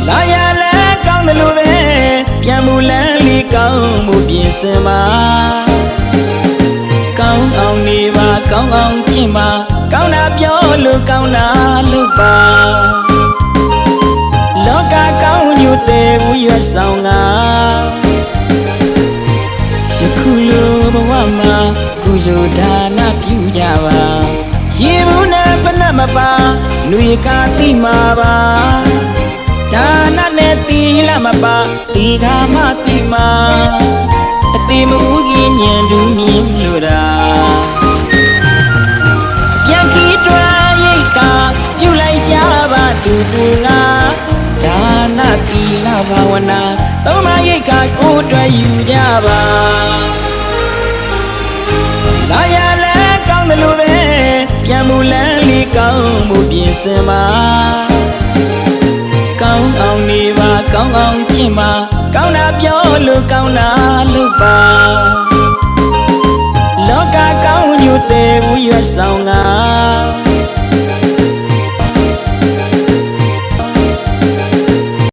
လာရလဲကောင်းတယ်လို့ပဲပြန်မှုလန်းလေးကောင်းမှုပြင်ဆင်ပါကောင်းအောင်နေပါကောင်းအောင်ချင့်ပါကောင်းတာပြောလို့ကောင်းတာလုပ်ပါလောကကောင်းညွတ်တဲ့ဝရွက်ဆောင်ကယခုလိုဘဝမှာကုသိုလ်ဒါနပြုကြပါရှင်ဘူးနဲ့ပနတ်မပါလူရကတိမှာပါဒါနနဲ့သီလမပါဒီဃာမတိမှာအတိမဥကြီးညံတူမြင်လို့တာပြန်ခီးတွားရိတ်ကာပြုလိုက်ကြပါတူတူငါဒါနသီလဘာဝနာသုံးပါးရိတ်ကာကိုယ်တွေ့ယူကြပါလာရလဲကောင်းတယ်လို့ပဲပြန်မှုလန်းလေးကောင်းမှုပြင်ဆင်ပါကောင်းအောင်နေပါကောင်းအောင်ချင့်ပါကောင်းတာပြောလို့ကောင်းတာလုပ်ပါလောကကောင်းညွတ်တဲ့ဝရွက်ဆောင်က